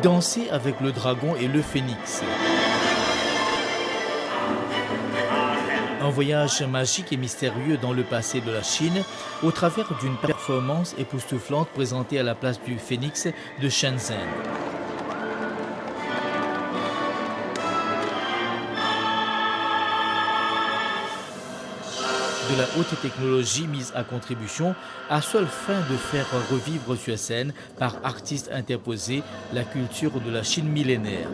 Danser avec le dragon et le phénix. Un voyage magique et mystérieux dans le passé de la Chine au travers d'une performance époustouflante présentée à la place du Phénix de Shenzhen. De la haute technologie mise à contribution à seule fin de faire revivre sur scène par artistes interposés la culture de la Chine millénaire.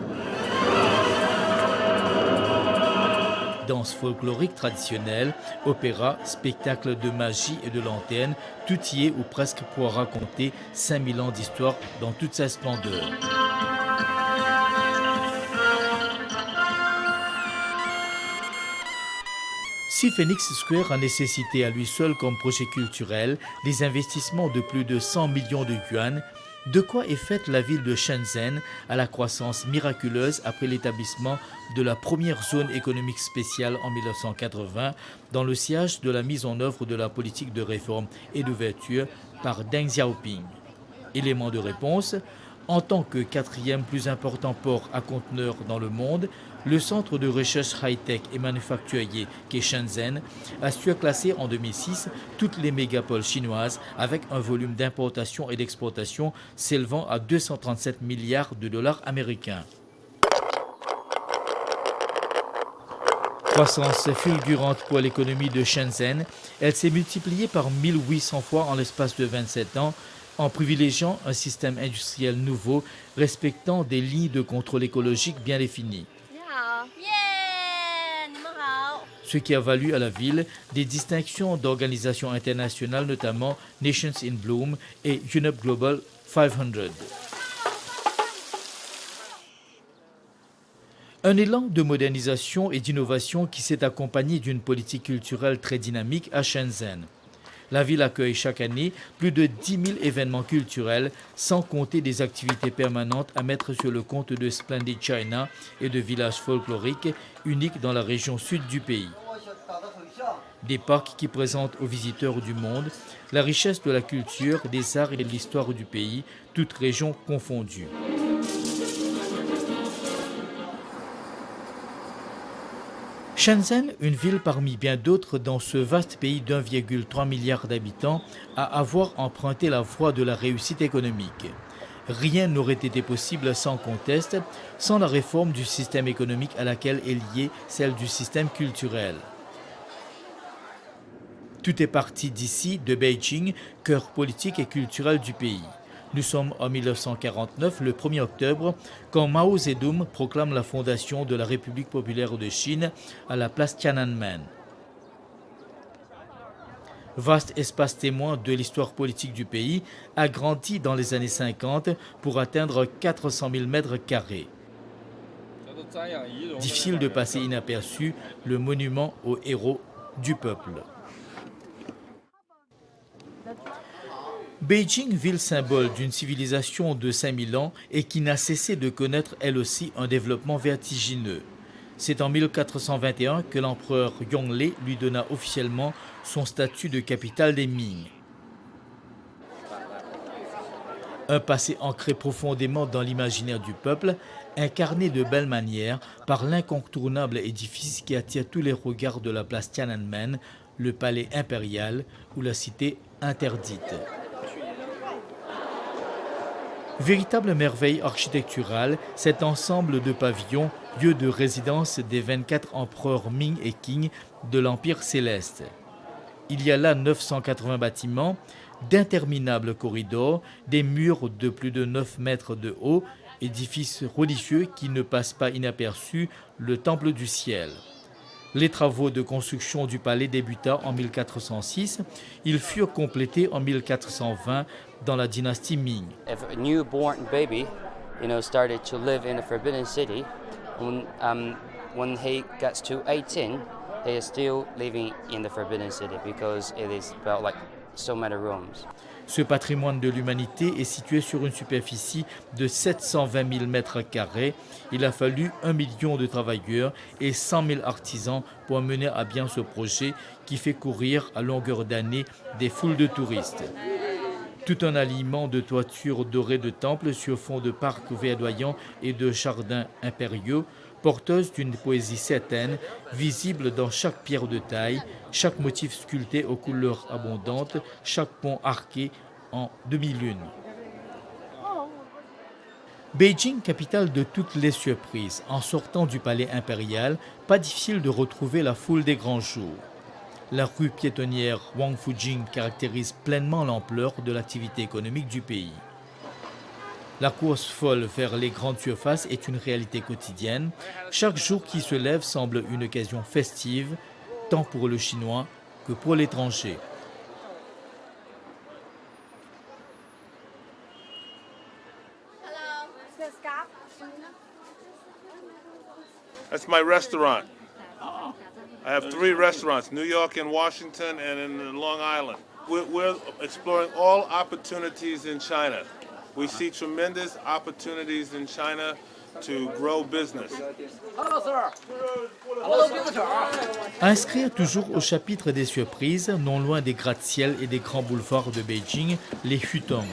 Danse folklorique traditionnelle, opéra, spectacle de magie et de lanterne, tout y est ou presque pour raconter 5000 ans d'histoire dans toute sa splendeur. Si Phoenix Square a nécessité à lui seul comme projet culturel des investissements de plus de 100 millions de yuan, de quoi est faite la ville de Shenzhen à la croissance miraculeuse après l'établissement de la première zone économique spéciale en 1980 dans le sillage de la mise en œuvre de la politique de réforme et d'ouverture par Deng Xiaoping. Élément de réponse, en tant que quatrième plus important port à conteneurs dans le monde, le centre de recherche high-tech et manufacturier qu'est Shenzhen a surclassé en 2006 toutes les mégapoles chinoises avec un volume d'importation et d'exportation s'élevant à 237 milliards de dollars américains. Croissance fulgurante pour l'économie de Shenzhen, elle s'est multipliée par 1800 fois en l'espace de 27 ans, en privilégiant un système industriel nouveau respectant des lignes de contrôle écologique bien définies. Ce qui a valu à la ville des distinctions d'organisations internationales, notamment Nations in Bloom et UNEP Global 500. Un élan de modernisation et d'innovation qui s'est accompagné d'une politique culturelle très dynamique à Shenzhen. La ville accueille chaque année plus de 10 000 événements culturels, sans compter des activités permanentes à mettre sur le compte de Splendid China et de villages folkloriques uniques dans la région sud du pays. Des parcs qui présentent aux visiteurs du monde la richesse de la culture, des arts et de l'histoire du pays, toutes régions confondues. Shenzhen, une ville parmi bien d'autres dans ce vaste pays d'1,3 milliard d'habitants, a avoir emprunté la voie de la réussite économique. Rien n'aurait été possible sans conteste, sans la réforme du système économique à laquelle est liée celle du système culturel. Tout est parti d'ici, de Beijing, cœur politique et culturel du pays. Nous sommes en 1949, le 1er octobre, quand Mao Zedong proclame la fondation de la République populaire de Chine à la place Tiananmen. Vaste espace témoin de l'histoire politique du pays, agrandi dans les années 50 pour atteindre 400 000 mètres carrés. Difficile de passer inaperçu le monument aux héros du peuple. Beijing, ville symbole d'une civilisation de 5000 ans et qui n'a cessé de connaître elle aussi un développement vertigineux. C'est en 1421 que l'empereur Yongle lui donna officiellement son statut de capitale des Ming. Un passé ancré profondément dans l'imaginaire du peuple, incarné de belle manière par l'incontournable édifice qui attire tous les regards de la place Tiananmen, le palais impérial ou la cité interdite. Véritable merveille architecturale, cet ensemble de pavillons, lieu de résidence des 24 empereurs Ming et Qing de l'Empire céleste. Il y a là 980 bâtiments, d'interminables corridors, des murs de plus de 9 mètres de haut, édifices religieux qui ne passent pas inaperçus, le Temple du ciel. Les travaux de construction du palais débutèrent en 1406. Ils furent complétés en 1420 dans la dynastie Ming. If a newborn baby, started to live in the Forbidden City, when he gets to 18, he is still living in the Forbidden City because it is about like so many rooms. Ce patrimoine de l'humanité est situé sur une superficie de 720 000 mètres carrés. Il a fallu 1 million de travailleurs et 100 000 artisans pour mener à bien ce projet qui fait courir à longueur d'année des foules de touristes. Tout un alignement de toitures dorées de temples sur fond de parcs verdoyants et de jardins impériaux, porteuse d'une poésie certaine, visible dans chaque pierre de taille, chaque motif sculpté aux couleurs abondantes, chaque pont arqué en demi-lune. Beijing, capitale de toutes les surprises. En sortant du palais impérial, pas difficile de retrouver la foule des grands jours. La rue piétonnière Wang Fujing caractérise pleinement l'ampleur de l'activité économique du pays. La course folle vers les grandes surfaces est une réalité quotidienne. Chaque jour qui se lève semble une occasion festive, tant pour le Chinois que pour l'étranger. That's my restaurant. I have 3 restaurants, New York and Washington and in Long Island. We're exploring all opportunities in China. We see tremendous opportunities in China to grow business. Hello, sir. Hello, visitor. À inscrire toujours au chapitre des surprises, non loin des gratte-ciel et des grands boulevards de Beijing, les Hutong.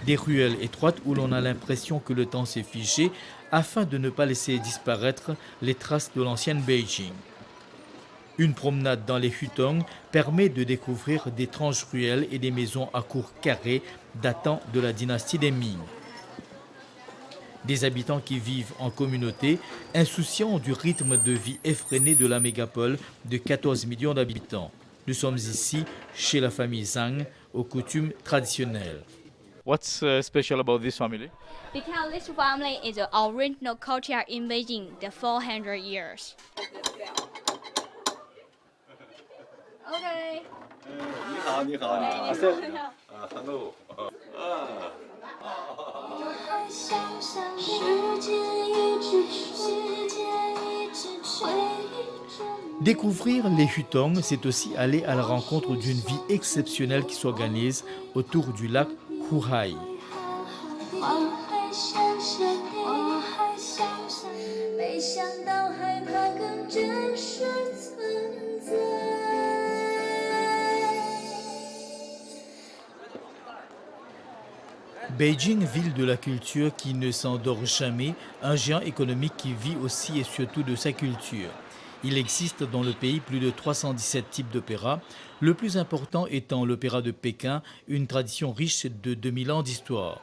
Des ruelles étroites où l'on a l'impression que le temps s'est figé afin de ne pas laisser disparaître les traces de l'ancienne Beijing. Une promenade dans les Hutong permet de découvrir d'étranges ruelles et des maisons à cours carrés datant de la dynastie des Ming. Des habitants qui vivent en communauté, insouciants du rythme de vie effréné de la mégapole de 14 millions d'habitants. Nous sommes ici chez la famille Zhang, aux coutumes traditionnelles. What's special about this family? Because this family is the original culture in Beijing, the 400 years. Okay. 你好，你好，你好。Hello. 时间一直追。 Découvrir les Hutong, c'est aussi aller à la rencontre d'une vie exceptionnelle qui s'organise autour du lac Huhai. Beijing, ville de la culture qui ne s'endort jamais, un géant économique qui vit aussi et surtout de sa culture. Il existe dans le pays plus de 317 types d'opéras, le plus important étant l'opéra de Pékin, une tradition riche de 2000 ans d'histoire.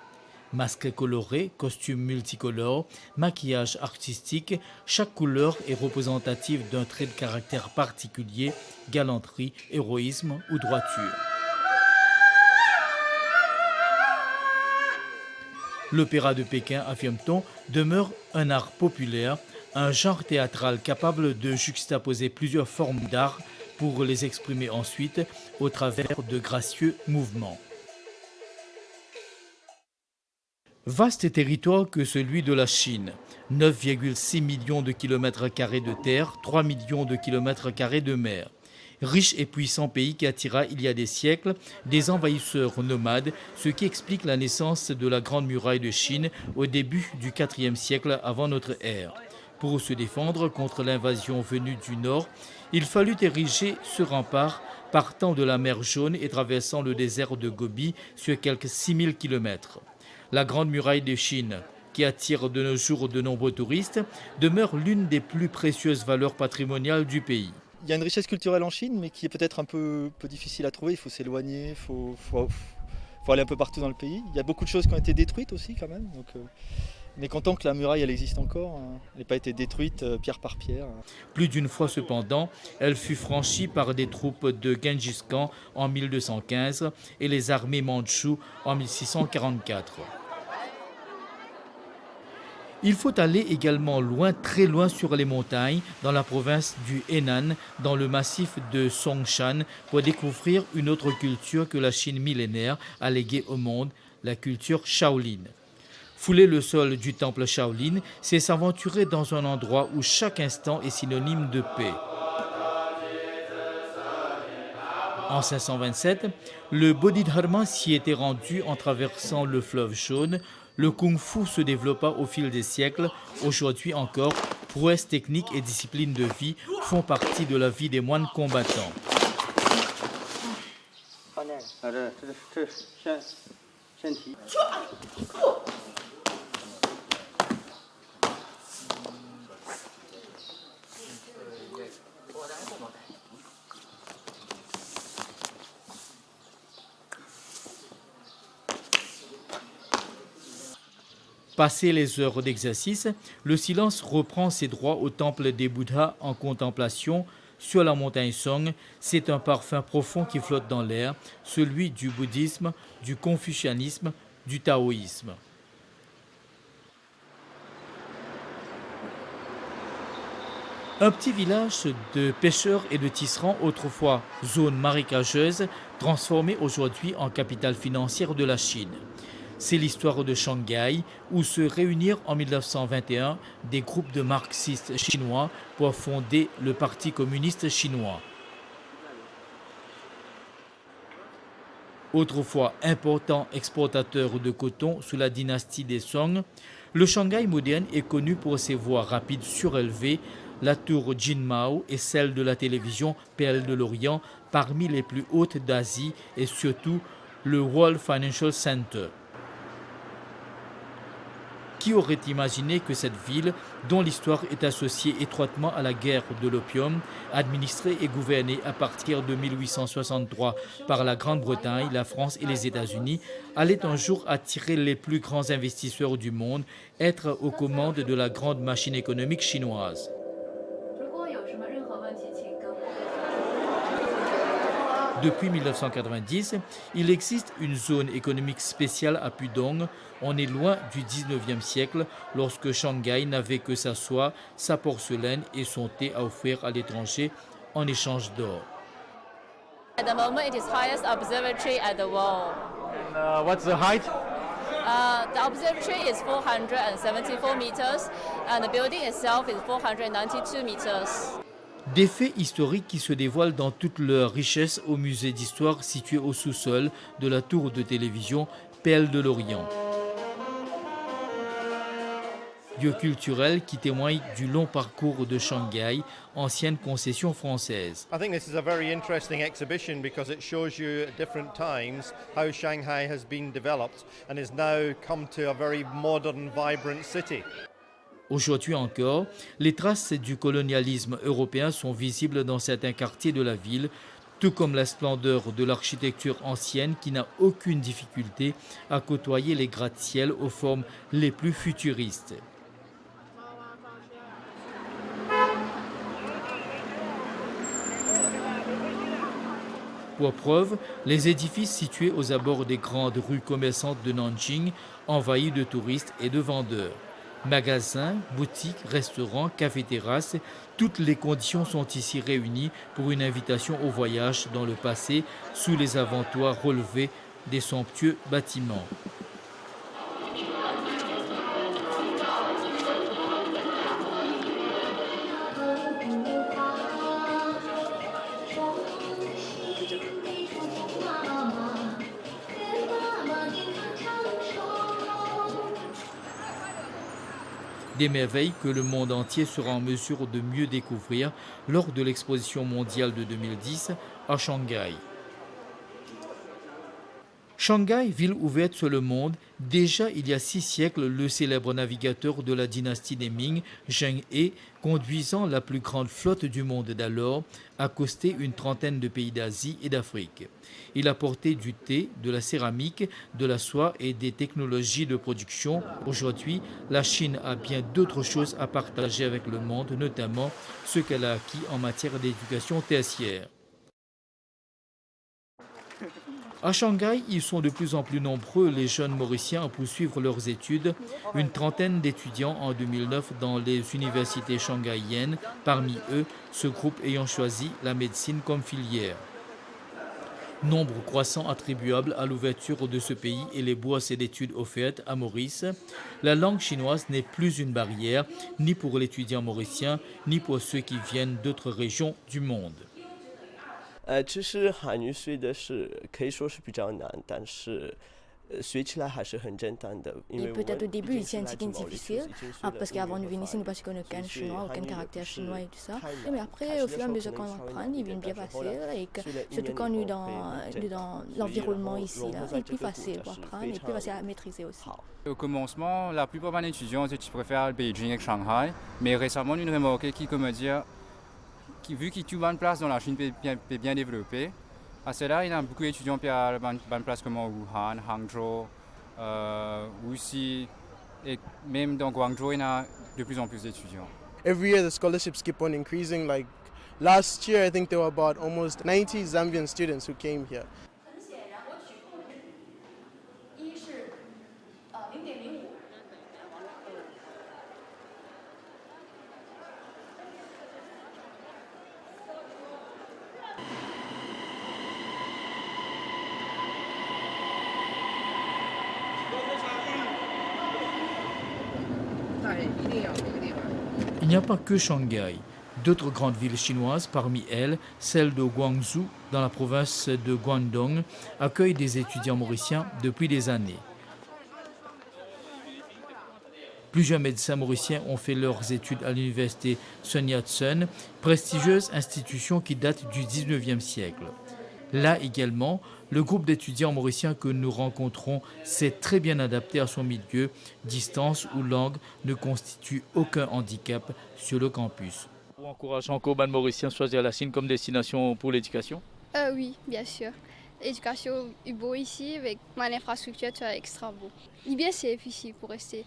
Masques colorés, costumes multicolores, maquillage artistique, chaque couleur est représentative d'un trait de caractère particulier, galanterie, héroïsme ou droiture. L'opéra de Pékin, affirme-t-on, demeure un art populaire, un genre théâtral capable de juxtaposer plusieurs formes d'art pour les exprimer ensuite au travers de gracieux mouvements. Vaste territoire que celui de la Chine, 9,6 millions de kilomètres carrés de terre, 3 millions de kilomètres carrés de mer. Riche et puissant pays qui attira il y a des siècles des envahisseurs nomades, ce qui explique la naissance de la Grande Muraille de Chine au début du IVe siècle avant notre ère. Pour se défendre contre l'invasion venue du nord, il fallut ériger ce rempart partant de la mer Jaune et traversant le désert de Gobi sur quelques 6000 km. La Grande Muraille de Chine, qui attire de nos jours de nombreux touristes, demeure l'une des plus précieuses valeurs patrimoniales du pays. Il y a une richesse culturelle en Chine, mais qui est peut-être un peu difficile à trouver. Il faut s'éloigner, il faut aller un peu partout dans le pays. Il y a beaucoup de choses qui ont été détruites aussi quand même. Donc, on est content que la muraille elle existe encore. Elle n'a pas été détruite pierre par pierre. Plus d'une fois cependant, elle fut franchie par des troupes de Gengis Khan en 1215 et les armées mandchoues en 1644. Il faut aller également loin, très loin sur les montagnes, dans la province du Henan, dans le massif de Songshan, pour découvrir une autre culture que la Chine millénaire a léguée au monde, la culture Shaolin. Fouler le sol du temple Shaolin, c'est s'aventurer dans un endroit où chaque instant est synonyme de paix. En 527, le Bodhidharma s'y était rendu en traversant le fleuve Jaune. Le kung-fu se développa au fil des siècles. Aujourd'hui encore, prouesses techniques et disciplines de vie font partie de la vie des moines combattants. Passé les heures d'exercice, le silence reprend ses droits au temple des Bouddhas en contemplation sur la montagne Song. C'est un parfum profond qui flotte dans l'air, celui du bouddhisme, du confucianisme, du taoïsme. Un petit village de pêcheurs et de tisserands, autrefois zone marécageuse, transformé aujourd'hui en capitale financière de la Chine. C'est l'histoire de Shanghai, où se réunirent en 1921 des groupes de marxistes chinois pour fonder le Parti communiste chinois. Autrefois important exportateur de coton sous la dynastie des Song, le Shanghai moderne est connu pour ses voies rapides surélevées, la tour Jinmao et celle de la télévision Perle de l'Orient parmi les plus hautes d'Asie et surtout le World Financial Center. Qui aurait imaginé que cette ville, dont l'histoire est associée étroitement à la guerre de l'opium, administrée et gouvernée à partir de 1863 par la Grande-Bretagne, la France et les États-Unis, allait un jour attirer les plus grands investisseurs du monde, être aux commandes de la grande machine économique chinoise. Depuis 1990, il existe une zone économique spéciale à Pudong. On est loin du 19e siècle, lorsque Shanghai n'avait que sa soie, sa porcelaine et son thé à offrir à l'étranger en échange d'or. At the moment, it is highest observatory at the world. And what's the height? The observatory is 474 meters, and the building itself is 492 meters. Des faits historiques qui se dévoilent dans toute leur richesse au musée d'histoire situé au sous-sol de la tour de télévision Perle de l'Orient. Lieu culturel qui témoigne du long parcours de Shanghai, ancienne concession française. I think this is a very interesting exhibition because it shows you at different times how Shanghai has been developed and has now come to a very modern, vibrant city. Aujourd'hui encore, les traces du colonialisme européen sont visibles dans certains quartiers de la ville, tout comme la splendeur de l'architecture ancienne qui n'a aucune difficulté à côtoyer les gratte-ciel aux formes les plus futuristes. Pour preuve, les édifices situés aux abords des grandes rues commerçantes de Nanjing, envahis de touristes et de vendeurs. Magasins, boutiques, restaurants, cafés-terrasses, toutes les conditions sont ici réunies pour une invitation au voyage dans le passé sous les avantoirs relevés des somptueux bâtiments. Des merveilles que le monde entier sera en mesure de mieux découvrir lors de l'exposition mondiale de 2010 à Shanghai. Shanghai, ville ouverte sur le monde, déjà il y a 6 siècles, le célèbre navigateur de la dynastie des Ming, Zheng He, conduisant la plus grande flotte du monde d'alors, a costé une trentaine de pays d'Asie et d'Afrique. Il a porté du thé, de la céramique, de la soie et des technologies de production. Aujourd'hui, la Chine a bien d'autres choses à partager avec le monde, notamment ce qu'elle a acquis en matière d'éducation tertiaire. À Shanghai, ils sont de plus en plus nombreux, les jeunes Mauriciens, à poursuivre leurs études. Une trentaine d'étudiants en 2009 dans les universités shanghaïennes, parmi eux, ce groupe ayant choisi la médecine comme filière. Nombre croissant attribuable à l'ouverture de ce pays et les bourses d'études offertes à Maurice. La langue chinoise n'est plus une barrière, ni pour l'étudiant mauricien, ni pour ceux qui viennent d'autres régions du monde. 其实韩语学的是可以说是比较难，但是 Et peut-être au début, ici, c'est difficile, parce qu'avant de venir ici, nous ne connaissons aucun chinois, aucun caractère chinois et tout ça. Mais après, au fur et à mesure qu'on apprend, il vient bien facile, et que, surtout quand nous sommes dans l'environnement ici, là, c'est plus facile pour apprendre et plus facile à maîtriser aussi. Au commencement, la plupart des étudiants préfèrent Beijing et Shanghai, mais récemment, nous avons remarqué vu qu'il y a une place dans la Chine bien développée, à cela, il y a beaucoup d'étudiants qui ont une place comme Wuhan, Hangzhou, aussi, et même dans Guangzhou, il y a de plus en plus d'étudiants. Every year, the scholarships keep on increasing. Like last year, I think there were about almost 90 Zambian students who came here. Il n'y a pas que Shanghai. D'autres grandes villes chinoises, parmi elles, celle de Guangzhou, dans la province de Guangdong, accueillent des étudiants mauriciens depuis des années. Plusieurs médecins mauriciens ont fait leurs études à l'université Sun Yat-sen, prestigieuse institution qui date du 19e siècle. Là également, le groupe d'étudiants mauriciens que nous rencontrons s'est très bien adapté à son milieu. Distance ou langue ne constitue aucun handicap sur le campus. Vous encouragez encore les Mauriciens à choisir la Chine comme destination pour l'éducation? Oui, bien sûr. L'éducation est beau ici, avec l'infrastructure, tu as extra beau. Il est bien safe ici pour rester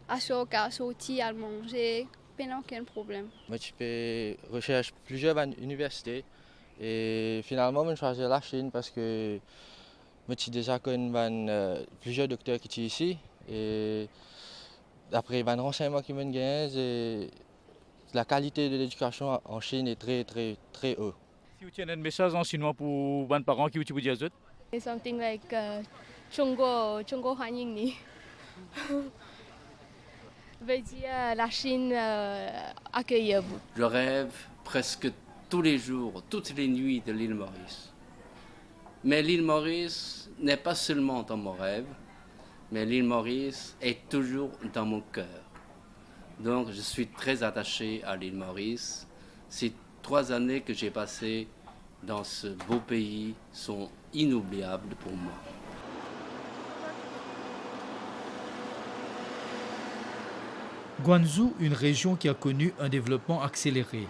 à sortir, à manger, pas aucun problème. Moi, je peux rechercher plusieurs universités. Et finalement, je choisis la Chine parce que je suis déjà connu plusieurs docteurs qui sont ici. Et d'après les renseignements qui me gagnent, la qualité de l'éducation en Chine est très, très, très haute. Si vous avez un message en chinois pour les parents qui vous disent It's something like 中国欢迎你 veut dire la Chine accueille vous. Je rêve presque tous les jours, toutes les nuits de l'île Maurice. Mais l'île Maurice n'est pas seulement dans mon rêve, mais l'île Maurice est toujours dans mon cœur. Donc je suis très attaché à l'île Maurice. Ces 3 années que j'ai passées dans ce beau pays sont inoubliables pour moi. Guangzhou, une région qui a connu un développement accéléré.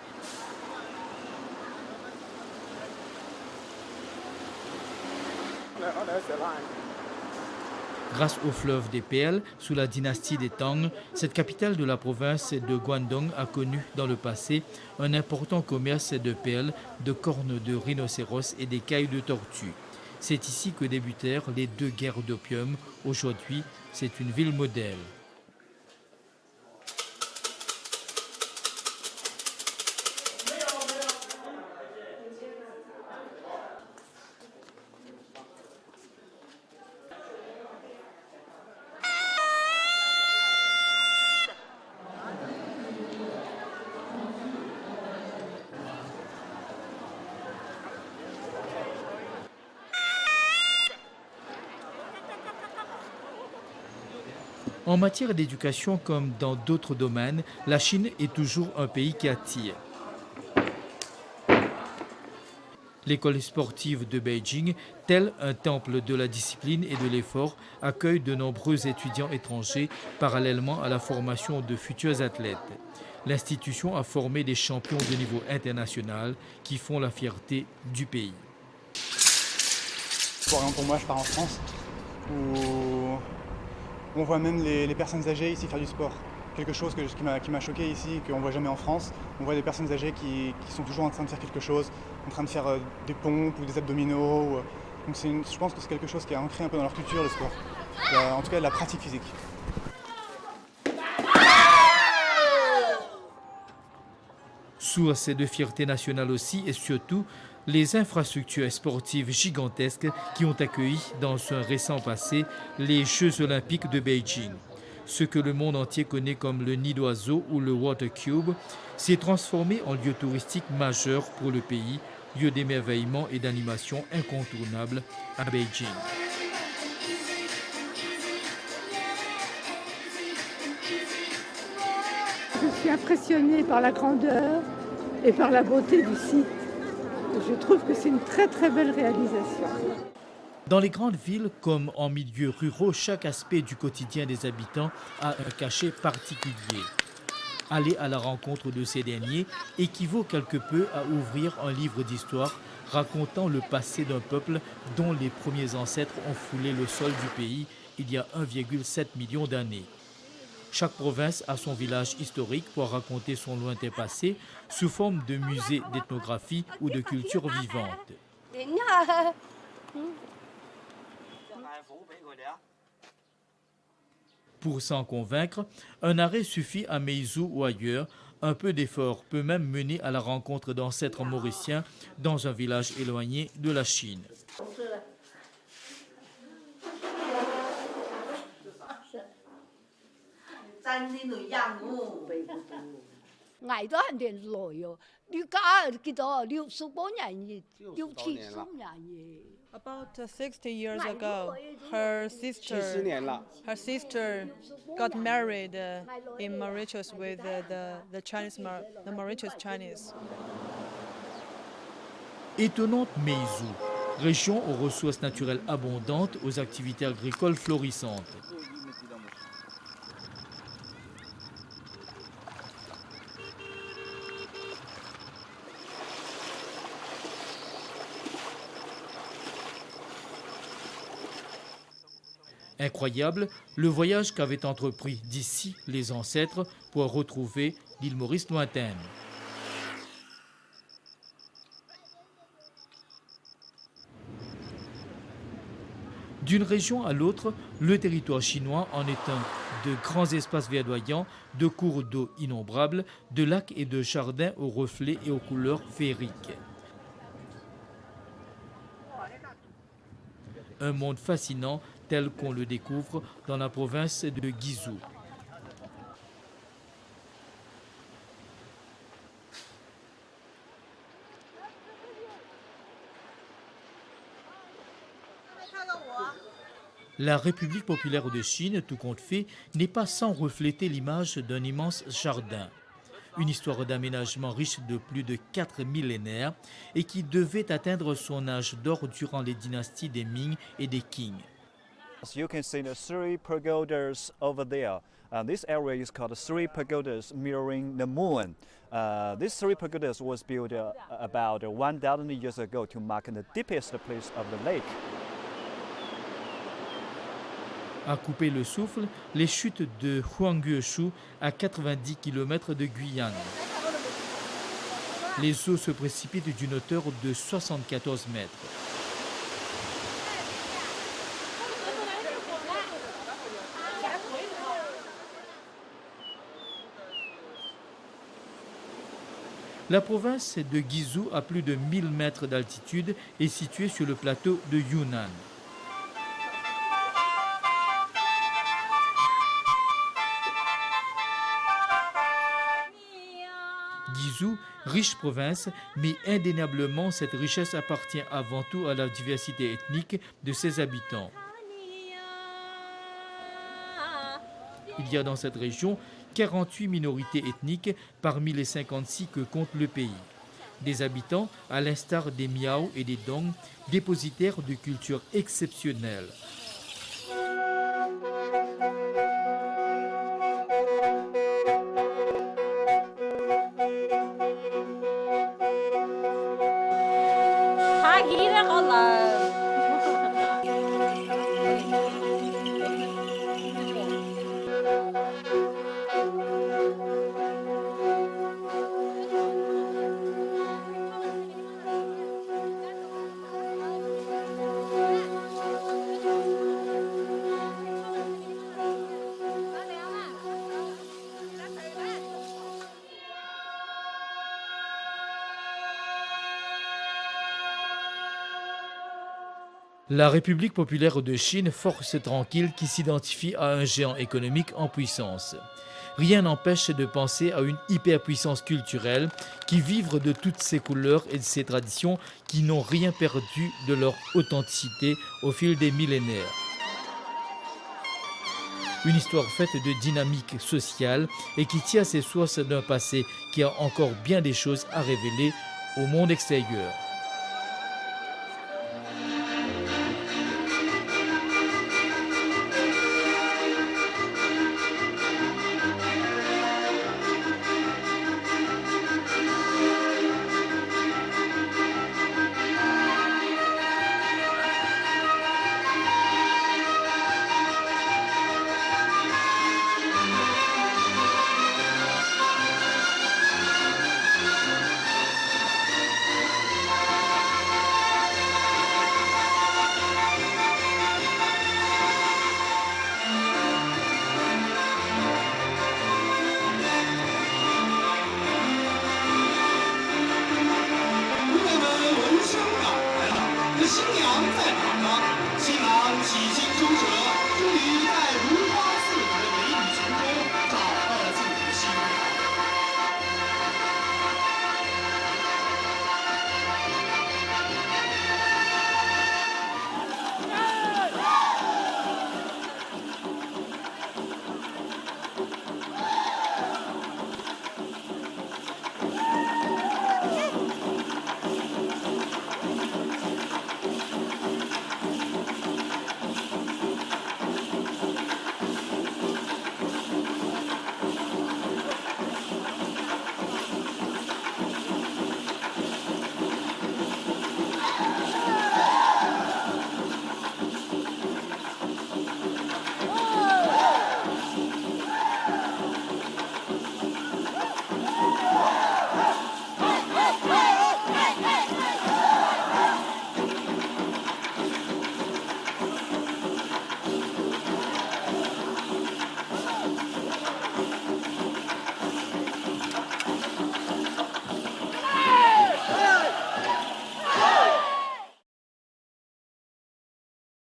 Grâce au fleuve des Perles, sous la dynastie des Tang, cette capitale de la province de Guangdong a connu dans le passé un important commerce de perles, de cornes de rhinocéros et d'écailles de tortues. C'est ici que débutèrent les 2 guerres d'opium. Aujourd'hui, c'est une ville modèle. En matière d'éducation comme dans d'autres domaines, la Chine est toujours un pays qui attire. L'école sportive de Beijing, tel un temple de la discipline et de l'effort, accueille de nombreux étudiants étrangers parallèlement à la formation de futurs athlètes. L'institution a formé des champions de niveau international qui font la fierté du pays. Pour moi, je pars en France où on voit même les personnes âgées ici faire du sport. Quelque chose qui m'a choqué ici, qu'on ne voit jamais en France. On voit des personnes âgées qui sont toujours en train de faire quelque chose, en train de faire des pompes ou des abdominaux. Donc je pense que c'est quelque chose qui est ancré un peu dans leur culture, le sport. En tout cas, de la pratique physique. Source de fierté nationale aussi et surtout les infrastructures sportives gigantesques qui ont accueilli dans un récent passé les Jeux olympiques de Beijing. Ce que le monde entier connaît comme le nid d'oiseau ou le Water Cube s'est transformé en lieu touristique majeur pour le pays, lieu d'émerveillement et d'animation incontournable à Beijing. suis impressionnée par la grandeur et par la beauté du site. Je trouve que c'est une très très belle réalisation. Dans les grandes villes comme en milieux ruraux, chaque aspect du quotidien des habitants a un cachet particulier. Aller à la rencontre de ces derniers équivaut quelque peu à ouvrir un livre d'histoire racontant le passé d'un peuple dont les premiers ancêtres ont foulé le sol du pays il y a 1,7 million d'années. Chaque province a son village historique pour raconter son lointain passé sous forme de musée d'ethnographie ou de culture vivante. Pour s'en convaincre, un arrêt suffit à Meizhou ou ailleurs. Un peu d'effort peut même mener à la rencontre d'ancêtres mauriciens dans un village éloigné de la Chine. About 60 years ago, her sister got married in Mauritius with the Mauritius Chinese. Étonnante Meizhou, région aux ressources naturelles abondantes, aux activités agricoles florissantes. Incroyable, le voyage qu'avaient entrepris d'ici les ancêtres pour retrouver l'île Maurice lointaine. D'une région à l'autre, le territoire chinois en est un de grands espaces verdoyants, de cours d'eau innombrables, de lacs et de jardins aux reflets et aux couleurs féeriques. Un monde fascinant tel qu'on le découvre dans la province de Guizhou. La République populaire de Chine, tout compte fait, n'est pas sans refléter l'image d'un immense jardin. Une histoire d'aménagement riche de plus de 4 millénaires et qui devait atteindre son âge d'or durant les dynasties des Ming et des Qing. You can see the 3 pagodas over there. This area is called 3 pagodas mirroring the moon. These 3 pagodas was built about 1,000 years ago to mark the deepest place of the lake. À couper le souffle, les chutes de Huangguoshu à 90 km de Guyane. Les eaux se précipitent d'une hauteur de 74 mètres. La province de Guizhou, à plus de 1000 mètres d'altitude, est située sur le plateau de Yunnan. Guizhou, riche province, mais indéniablement cette richesse appartient avant tout à la diversité ethnique de ses habitants. Il y a dans cette région 48 minorités ethniques parmi les 56 que compte le pays. Des habitants, à l'instar des Miao et des Dong, dépositaires de cultures exceptionnelles. La République populaire de Chine, force tranquille qui s'identifie à un géant économique en puissance. Rien n'empêche de penser à une hyperpuissance culturelle qui vivre de toutes ses couleurs et de ses traditions qui n'ont rien perdu de leur authenticité au fil des millénaires. Une histoire faite de dynamique sociale et qui tient ses sources d'un passé qui a encore bien des choses à révéler au monde extérieur.